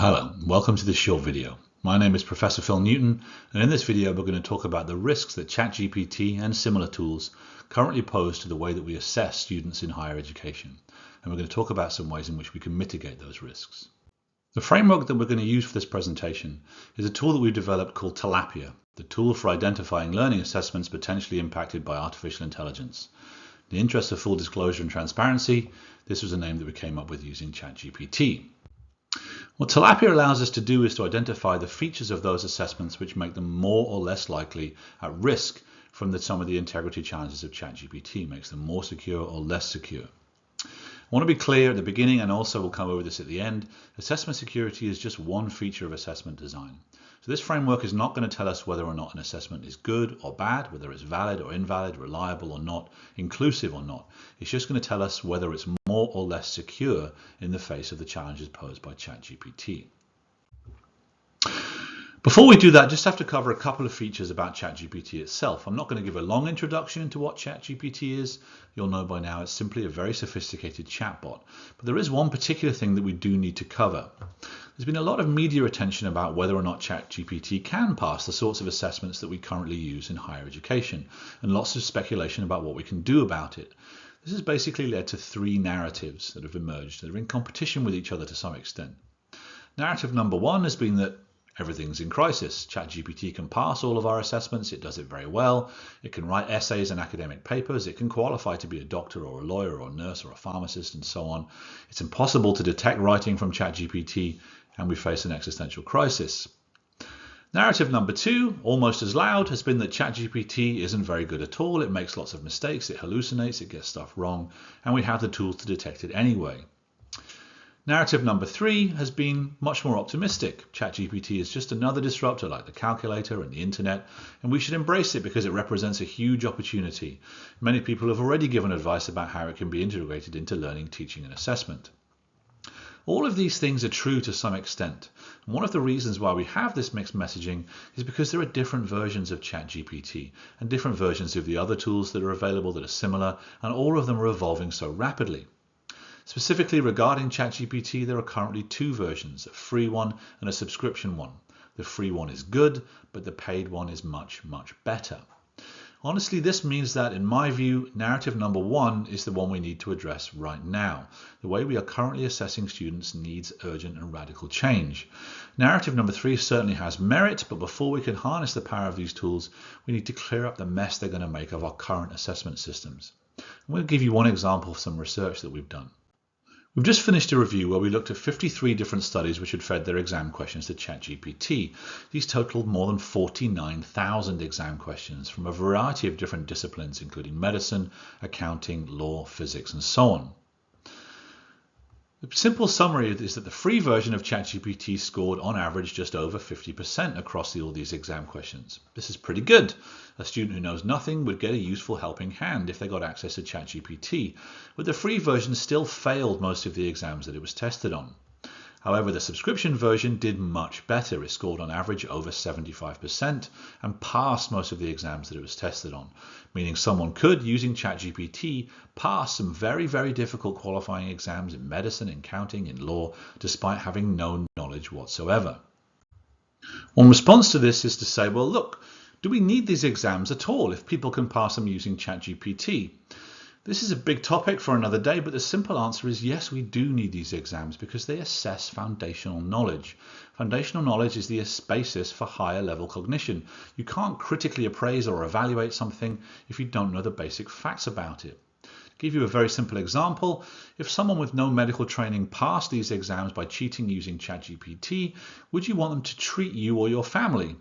Hello, welcome to this short video. My name is Professor Phil Newton, and in this video we're going to talk about the risks that ChatGPT and similar tools currently pose to the way that we assess students in higher education. And we're going to talk about some ways in which we can mitigate those risks. The framework that we're going to use for this presentation is a tool that we've developed called Tilapia, the tool for identifying learning assessments potentially impacted by artificial intelligence. In the interest of full disclosure and transparency, this was a name that we came up with using ChatGPT. What Tilapia allows us to do is to identify the features of those assessments which make them more or less likely at risk from some of the integrity challenges of ChatGPT, makes them more secure or less secure. I want to be clear at the beginning, and also we'll come over this at the end, assessment security is just one feature of assessment design. So this framework is not going to tell us whether or not an assessment is good or bad, whether it's valid or invalid, reliable or not, inclusive or not. It's just going to tell us whether it's more or less secure in the face of the challenges posed by ChatGPT. Before we do that, just have to cover a couple of features about ChatGPT itself. I'm not going to give a long introduction into what ChatGPT is. You'll know by now it's simply a very sophisticated chatbot. But there is one particular thing that we do need to cover. There's been a lot of media attention about whether or not ChatGPT can pass the sorts of assessments that we currently use in higher education, and lots of speculation about what we can do about it. This has basically led to three narratives that have emerged that are in competition with each other to some extent. Narrative number one has been that everything's in crisis. ChatGPT can pass all of our assessments. It does it very well. It can write essays and academic papers. It can qualify to be a doctor or a lawyer or a nurse or a pharmacist and so on. It's impossible to detect writing from ChatGPT, and we face an existential crisis. Narrative number two, almost as loud, has been that ChatGPT isn't very good at all. It makes lots of mistakes. It hallucinates. It gets stuff wrong, and we have the tools to detect it anyway. Narrative number three has been much more optimistic. ChatGPT is just another disruptor like the calculator and the internet, and we should embrace it because it represents a huge opportunity. Many people have already given advice about how it can be integrated into learning, teaching, and assessment. All of these things are true to some extent. And one of the reasons why we have this mixed messaging is because there are different versions of ChatGPT and different versions of the other tools that are available that are similar, and all of them are evolving so rapidly. Specifically regarding ChatGPT, there are currently two versions, a free one and a subscription one. The free one is good, but the paid one is much, much better. Honestly, this means that, in my view, narrative number one is the one we need to address right now. The way we are currently assessing students needs urgent and radical change. Narrative number three certainly has merit, but before we can harness the power of these tools, we need to clear up the mess they're going to make of our current assessment systems. I'm going to give you one example of some research that we've done. We've just finished a review where we looked at 53 different studies which had fed their exam questions to ChatGPT. These totaled more than 49,000 exam questions from a variety of different disciplines, including medicine, accounting, law, physics, and so on. The simple summary is that the free version of ChatGPT scored on average just over 50% across all these exam questions. This is pretty good. A student who knows nothing would get a useful helping hand if they got access to ChatGPT, but the free version still failed most of the exams that it was tested on. However, the subscription version did much better. It scored on average over 75% and passed most of the exams that it was tested on, meaning someone could, using ChatGPT, pass some very, very difficult qualifying exams in medicine, in accounting, in law, despite having no knowledge whatsoever. One response to this is to say, well, look, do we need these exams at all if people can pass them using ChatGPT? This is a big topic for another day, but the simple answer is yes, we do need these exams because they assess foundational knowledge. Foundational knowledge is the basis for higher level cognition. You can't critically appraise or evaluate something if you don't know the basic facts about it. To give you a very simple example, if someone with no medical training passed these exams by cheating using ChatGPT, would you want them to treat you or your family?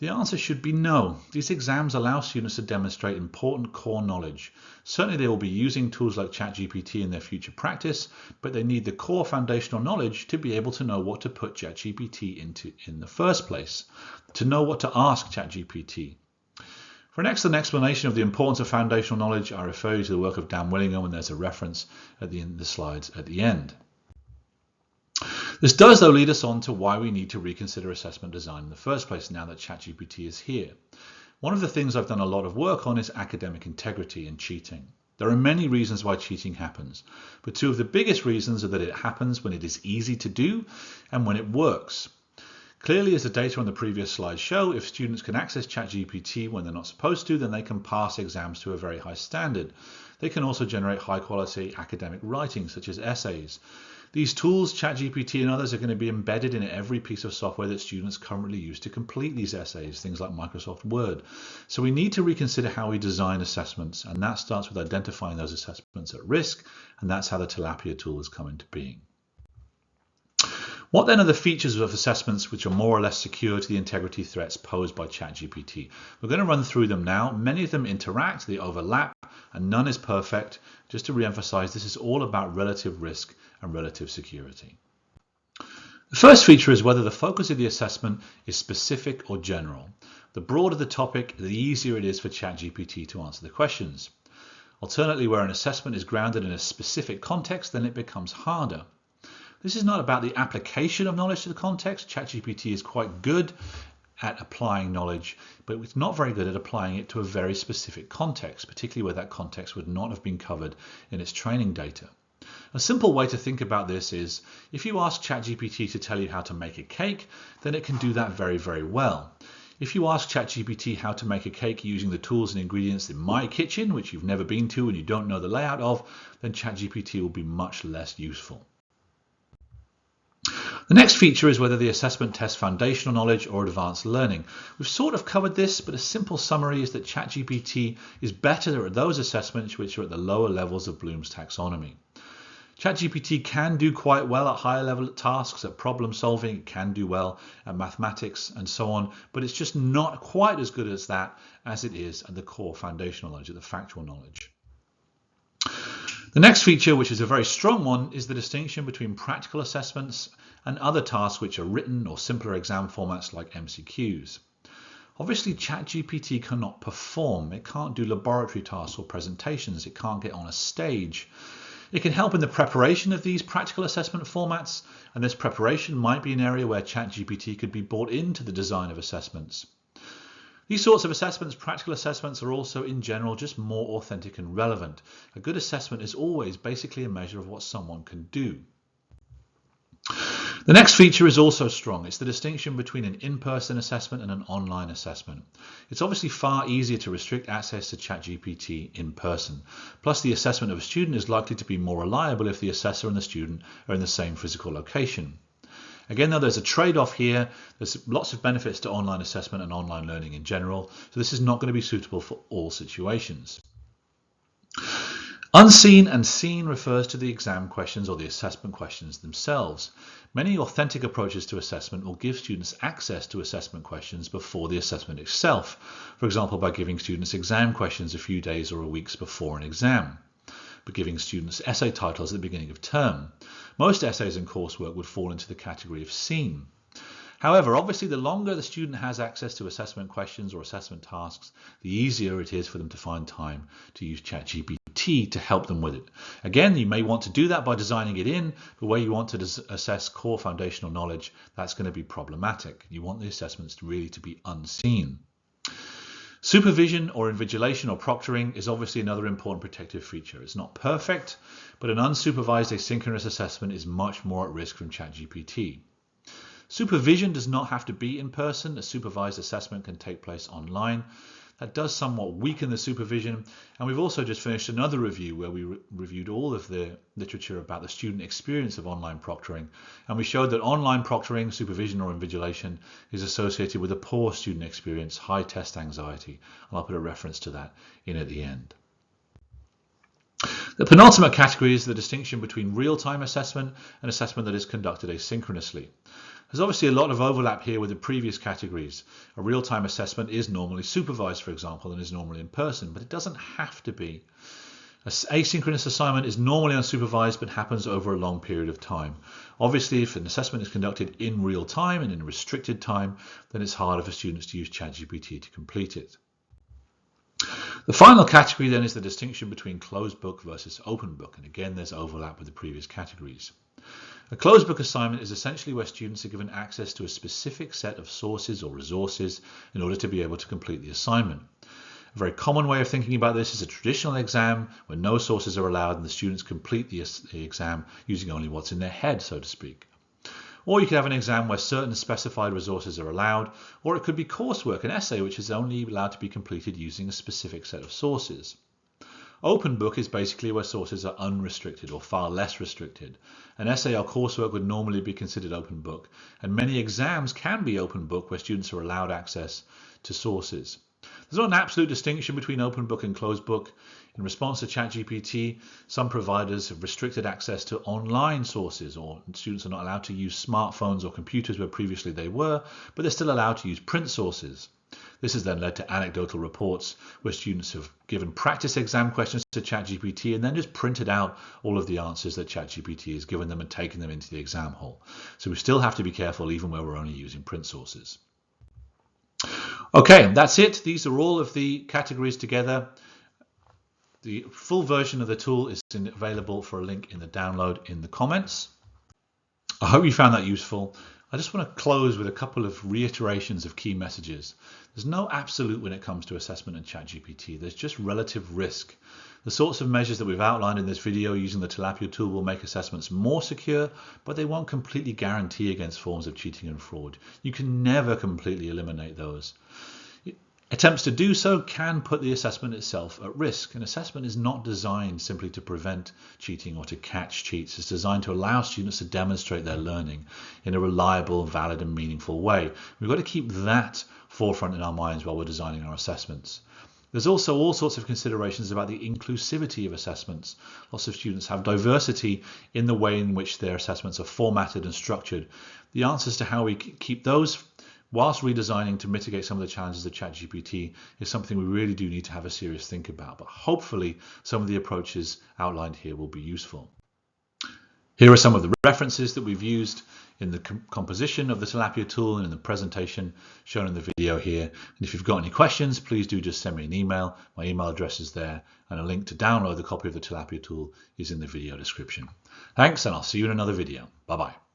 The answer should be no. These exams allow students to demonstrate important core knowledge. Certainly they will be using tools like ChatGPT in their future practice, but they need the core foundational knowledge to be able to know what to put ChatGPT into in the first place, to know what to ask ChatGPT. For an excellent explanation of the importance of foundational knowledge, I refer you to the work of Dan Willingham, and there's a reference at the end of the slides at the end. This does, though, lead us on to why we need to reconsider assessment design in the first place now that ChatGPT is here. One of the things I've done a lot of work on is academic integrity and cheating. There are many reasons why cheating happens, but two of the biggest reasons are that it happens when it is easy to do and when it works. Clearly, as the data on the previous slide show, if students can access ChatGPT when they're not supposed to, then they can pass exams to a very high standard. They can also generate high quality academic writing, such as essays. These tools, ChatGPT and others, are going to be embedded in every piece of software that students currently use to complete these essays, things like Microsoft Word. So we need to reconsider how we design assessments, and that starts with identifying those assessments at risk, and that's how the Tilapia tool has come into being. What then are the features of assessments which are more or less secure to the integrity threats posed by ChatGPT? We're going to run through them now. Many of them interact, they overlap, and none is perfect. Just to re-emphasize, this is all about relative risk and relative security. The first feature is whether the focus of the assessment is specific or general. The broader the topic, the easier it is for ChatGPT to answer the questions. Alternately, where an assessment is grounded in a specific context, then it becomes harder. This is not about the application of knowledge to the context. ChatGPT is quite good at applying knowledge, but it's not very good at applying it to a very specific context, particularly where that context would not have been covered in its training data. A simple way to think about this is, if you ask ChatGPT to tell you how to make a cake, then it can do that very, very well. If you ask ChatGPT how to make a cake using the tools and ingredients in my kitchen, which you've never been to and you don't know the layout of, then ChatGPT will be much less useful. The next feature is whether the assessment tests foundational knowledge or advanced learning. We've sort of covered this, but a simple summary is that ChatGPT is better at those assessments which are at the lower levels of Bloom's taxonomy. ChatGPT can do quite well at higher level tasks, at problem solving, it can do well at mathematics and so on, but it's just not quite as good as that as it is at the core foundational knowledge, at the factual knowledge. The next feature, which is a very strong one, is the distinction between practical assessments and other tasks which are written or simpler exam formats like MCQs. Obviously, ChatGPT cannot perform. It can't do laboratory tasks or presentations. It can't get on a stage. It can help in the preparation of these practical assessment formats, and this preparation might be an area where ChatGPT could be brought into the design of assessments. These sorts of assessments, practical assessments, are also in general just more authentic and relevant. A good assessment is always basically a measure of what someone can do. The next feature is also strong. It's the distinction between an in-person assessment and an online assessment. It's obviously far easier to restrict access to ChatGPT in person. Plus, the assessment of a student is likely to be more reliable if the assessor and the student are in the same physical location. Again, though, there's a trade-off here. There's lots of benefits to online assessment and online learning in general, so this is not going to be suitable for all situations. Unseen and seen refers to the exam questions or the assessment questions themselves. Many authentic approaches to assessment will give students access to assessment questions before the assessment itself, for example, by giving students exam questions a few days or weeks before an exam, but giving students essay titles at the beginning of term. Most essays and coursework would fall into the category of seen. However, obviously, the longer the student has access to assessment questions or assessment tasks, the easier it is for them to find time to use ChatGPT to help them with it. Again, you may want to do that by designing it in, but where you want to assess core foundational knowledge, that's going to be problematic. You want the assessments really to be unseen. Supervision or invigilation or proctoring is obviously another important protective feature. It's not perfect, but an unsupervised asynchronous assessment is much more at risk from ChatGPT. Supervision does not have to be in person. A supervised assessment can take place online. That does somewhat weaken the supervision. And we've also just finished another review where we reviewed all of the literature about the student experience of online proctoring. And we showed that online proctoring, supervision or invigilation is associated with a poor student experience, high test anxiety. And I'll put a reference to that in at the end. The penultimate category is the distinction between real-time assessment and assessment that is conducted asynchronously. There's obviously a lot of overlap here with the previous categories. A real-time assessment is normally supervised, for example, and is normally in person, but it doesn't have to be. An asynchronous assignment is normally unsupervised but happens over a long period of time. Obviously, if an assessment is conducted in real time and in restricted time, then it's harder for students to use ChatGPT to complete it. The final category then is the distinction between closed book versus open book, and again there's overlap with the previous categories. A closed book assignment is essentially where students are given access to a specific set of sources or resources in order to be able to complete the assignment. A very common way of thinking about this is a traditional exam where no sources are allowed and the students complete the exam using only what's in their head, so to speak. Or you could have an exam where certain specified resources are allowed, or it could be coursework, an essay which is only allowed to be completed using a specific set of sources. Open book is basically where sources are unrestricted or far less restricted. An essay or coursework would normally be considered open book, and many exams can be open book where students are allowed access to sources. There's not an absolute distinction between open book and closed book. In response to ChatGPT, some providers have restricted access to online sources, or students are not allowed to use smartphones or computers where previously they were, but they're still allowed to use print sources. This has then led to anecdotal reports where students have given practice exam questions to ChatGPT and then just printed out all of the answers that ChatGPT has given them and taken them into the exam hall. So we still have to be careful even where we're only using print sources. Okay, that's it. These are all of the categories together. The full version of the tool is available for a link in the download in the comments. I hope you found that useful. I just want to close with a couple of reiterations of key messages. There's no absolute when it comes to assessment in ChatGPT. There's just relative risk. The sorts of measures that we've outlined in this video using the Tilapia tool will make assessments more secure, but they won't completely guarantee against forms of cheating and fraud. You can never completely eliminate those. Attempts to do so can put the assessment itself at risk. An assessment is not designed simply to prevent cheating or to catch cheats. It's designed to allow students to demonstrate their learning in a reliable, valid and meaningful way. We've got to keep that forefront in our minds while we're designing our assessments. There's also all sorts of considerations about the inclusivity of assessments. Lots of students have diversity in the way in which their assessments are formatted and structured. The answers to how we keep those whilst redesigning to mitigate some of the challenges of ChatGPT is something we really do need to have a serious think about. But hopefully some of the approaches outlined here will be useful. Here are some of the references that we've used in the composition of the Tilapia tool and in the presentation shown in the video here. And if you've got any questions, please do just send me an email. My email address is there, and a link to download the copy of the Tilapia tool is in the video description. Thanks, and I'll see you in another video. Bye-bye.